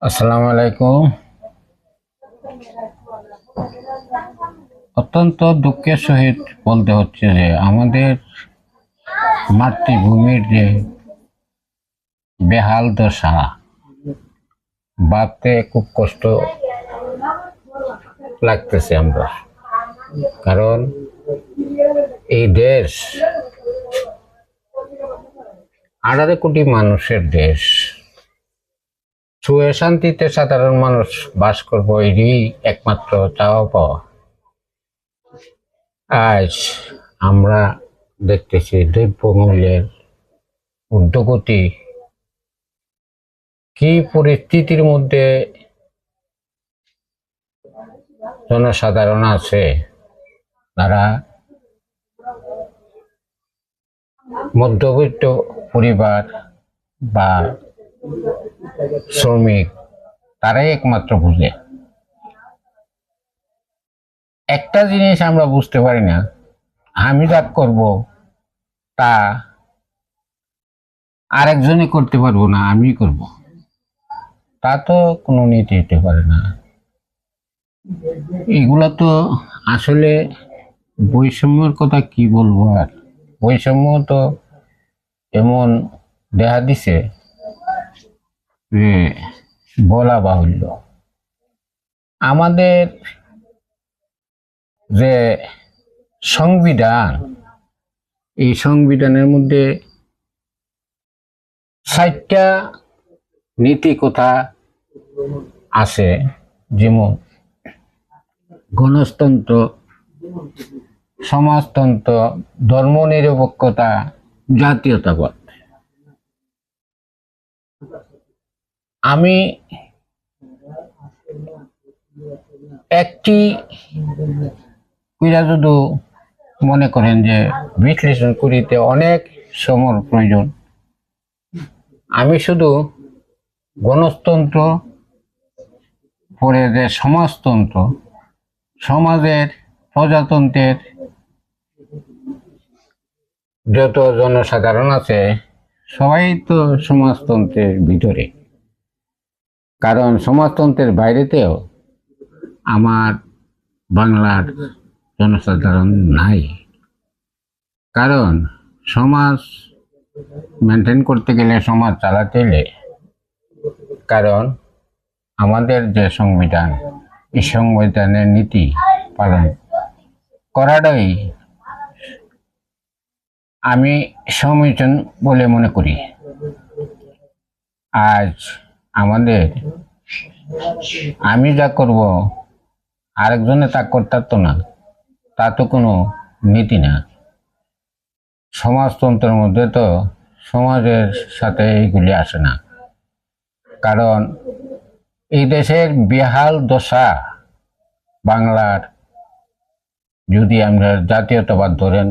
আসসালামু আলাইকুম। অত্যন্ত দুঃখের সহিত বলতে হচ্ছে যে আমাদের মাতৃভূমির যে বেহাল দশা, ভাবতে খুব কষ্ট লাগতেছে আমরা। কারণ এই দেশ 18 কোটি মানুষের দেশ, সুখে শান্তিতে সাধারণ মানুষ বাস করবো, এরই একমাত্র চাওয়া পাওয়া। আজ আমরা দেখতেছি দ্রব্যমূল্যের ঊর্ধ্বগতি, কি পরিস্থিতির মধ্যে জনসাধারণ আছে। তারা মধ্যবিত্ত পরিবার বা শ্রমিক, তারাই একমাত্র বুঝে। একটা জিনিস আমরা বুঝতে পারি না, আমি যা করব তা আরেকজনে করতে পারবো না, আমি করব, তা তো কোনো নীতি হতে পারে না। এগুলা তো আসলে বৈষম্যের কথা কি বলবো আর। বৈষম্য তো এমন দেখা দিছে যে বলা বাহুল্য। আমাদের যে সংবিধান, এই সংবিধানের মধ্যে 60টা নীতি কথা আছে, যেমন গণতন্ত্র, সমাজতন্ত্র, ধর্মনিরপেক্ষতা, জাতীয়তাবাদ। আমি একটি যদি মনে করেন যে বিশ্লেষণ করিতে অনেক সময়ের প্রয়োজন, আমি শুধু গণতন্ত্র, পরে যে সমাজতন্ত্র, সমাজের প্রজাতন্ত্রের যত জনসাধারণ আছে সবাই তো সমাজতন্ত্রের ভিতরে। কারণ সমাজতন্ত্রের বাইরেতেও আমার বাংলার জনসাধারণ নাই। কারণ সমাজ মেনটেন করতে গেলে, সমাজ চালাতে গেলে, কারণ আমাদের যে সংবিধান, এই সংবিধানের নীতি পালন করাটাই আমি সমীচীন বলে মনে করি। আজ আমাদের, আমি যা করব আরেকজনে তা করতে তো না, তা তো কোনো নীতি না। সমাজতন্ত্রের মধ্যে তো সমাজের সাথে এইগুলি আসে না। কারণ এই দেশের বেহাল দশা, বাংলার যদি আমরা জাতীয়তাবাদ ধরেন,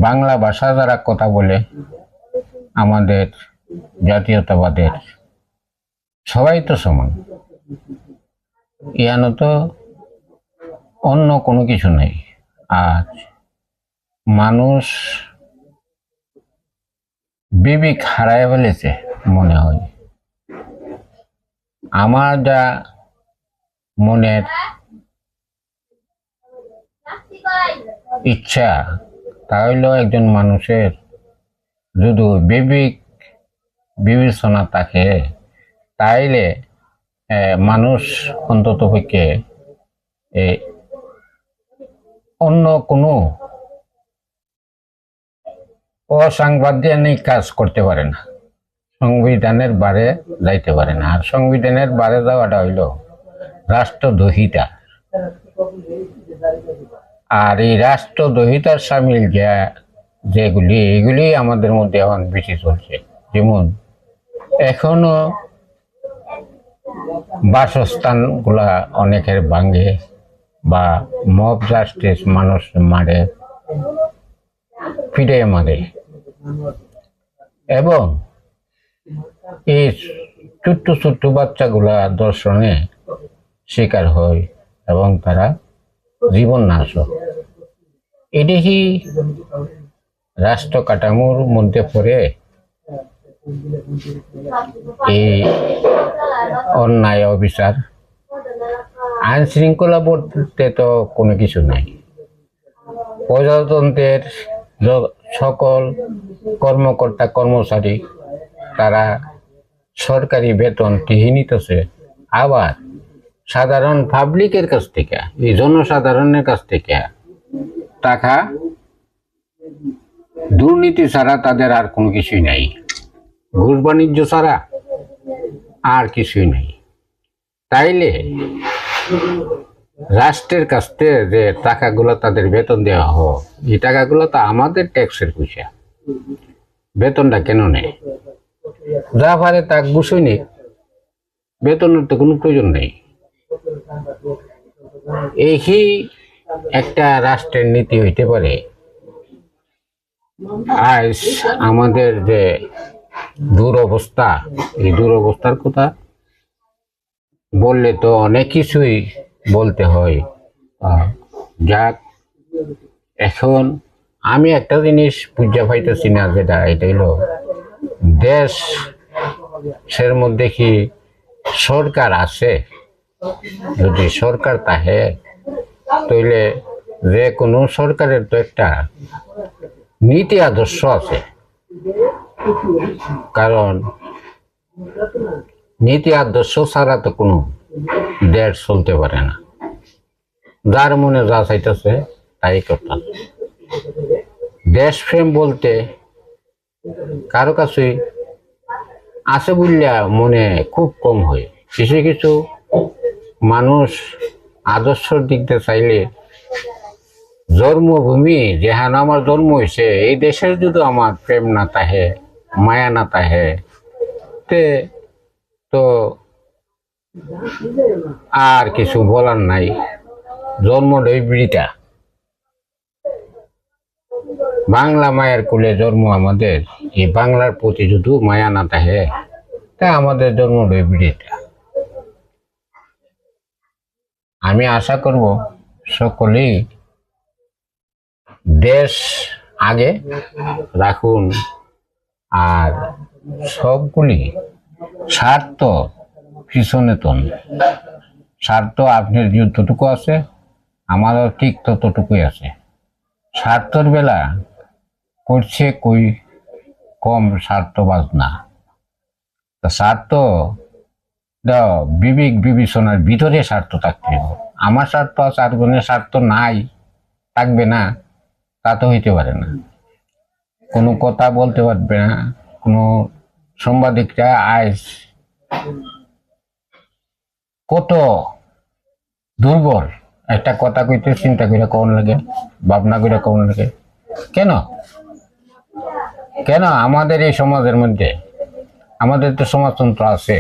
বাংলা ভাষা যারা কথা বলে আমাদের জাতীয়তাবাদের, সবাই তো সমান। ইয়ানো তো অন্য কোনো কিছু নেই। আর মানুষ বিবেক হারায় ফেলেছে মনে হয়। আমার যা মনের ইচ্ছা, তা হইল একজন মানুষের যদি বিবেক বিবেচনা থাকে, তাইলে মানুষ অন্তত পক্ষে অন্য কোনো অসাংবিধানিক কাজ করতে পারে না, সংবিধানের বারে যাইতে পারে না। আর সংবিধানের বারে যাওয়াটা হইল রাষ্ট্রদ্রোহিতা। আর এই রাষ্ট্রদ্রোহিতার সামিল যেগুলি, এগুলি আমাদের মধ্যে এখন বেশি চলছে। যেমন এখনো বাসস্থান গুলা অনেকের ভাঙে, বা মব জাস্টিস, মানুষ মারে, ফিরে মারে, এবং এই ছোট্ট ছোট্ট বাচ্চাগুলা ধর্ষণে শিকার হয় এবং তারা জীবন নাশ হয়। এটি রাষ্ট্র কাঠামোর মধ্যে পড়ে এই অন্যায় অবিচার, আইন শৃঙ্খলা বলতে তো কোনো কিছু নাই। প্রজাতন্ত্রের সকল কর্মকর্তা কর্মচারী তারা সরকারি বেতন টিহি নিতেছে, আবার সাধারণ পাবলিকের কাছ থেকে, এই জনসাধারণের কাছ থেকে টাকা দুর্নীতি ছাড়া তাদের আর কোনো কিছুই নাই, ঘুষ বাণিজ্য ছাড়া আর কিছুই নাই। তাইলে রাষ্ট্রের কাছ থেকে যে টাকাগুলো তাদের বেতন দেওয়া হয়, এই টাকাগুলো তো আমাদের ট্যাক্সের পয়সা, বেতনটা কেন নেয়? যা পারে তা ঘুষই নেই, বেতনের তো কোনো প্রয়োজন নেই। এই একটা রাষ্ট্রের নীতি হইতে পারে। আজ আমাদের যে দুরবস্থা, এই দুরবস্থার কথা বললে তো অনেক কিছুই বলতে হয়। যাক, এখন আমি একটা জিনিস বুঝতে পাইতেছি না, যেটা এটা হলো দেশের মধ্যে কি সরকার আছে? যদি সরকার থাকে তাহলে যে কোনো সরকারের তো একটা নীতি আদর্শ আছে, কারণ নীতি আদর্শ ছাড়া তো কোনো দেশ চলতে পারে না। যার মনে যা চাইতেছে তাই করতেছে। দেশপ্রেম বলতে কারো কাছে আছে বললে মনে খুব কম হয়। কিছু কিছু মানুষ আদর্শর দিক দিয়ে চাইলে জন্মভূমি যেখানে আমার জন্ম হয়েছে, এই দেশের যদি আমার প্রেম না থাকে, মায়া না থাকে, তো আর কিছু বলার নাই। জন্মটাই বিড়িটা, বাংলা মায়ের কোলে জন্ম আমাদের। এই বাংলার প্রতি যদি মায়া না থাকে, তা আমাদের জন্মটাই বিড়িটা। আমি আশা করব সকলেই দেশ আগে রাখুন, আর সবগুলি স্বার্থ পিছনে তুন। স্বার্থ আপনার যতটুকু আছে, আমারও ঠিক ততটুকুই আছে। স্বার্থর বেলা করছে কই কম স্বার্থবাজ না। স্বার্থ বিবেক বিবেচনার ভিতরে স্বার্থ থাকতে হবে। আমার স্বার্থ আছে, আরেকজনের স্বার্থ নাই, থাকবে না, তা তো হইতে পারে না। কোনো কথা বলতে পারবে না। কোনো সাংবাদিকরা আজ কত দুর্বল, একটা কথা কইতে চিন্তা করে কোন লাগে, ভাবনা করে কোন লাগে। কেন কেন আমাদের এই সমাজের মধ্যে, আমাদের তো সমাজতন্ত্র আছে,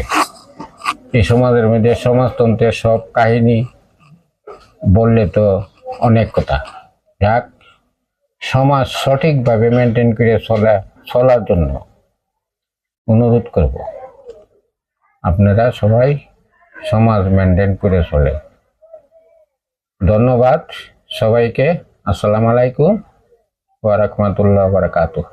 এই সমাজের মধ্যে সমাজতন্ত্রের সব কাহিনী বললে তো অনেক কথা। যাক, সমাজ সঠিকভাবে মেনটেন করে চলার জন্য অনুরোধ করব, আপনারা সবাই সমাজ মেনটেন করে চলে। ধন্যবাদ সবাইকে। আসসালামু আলাইকুম ওয়া রাহমাতুল্লাহি ওয়া বারাকাতুহু।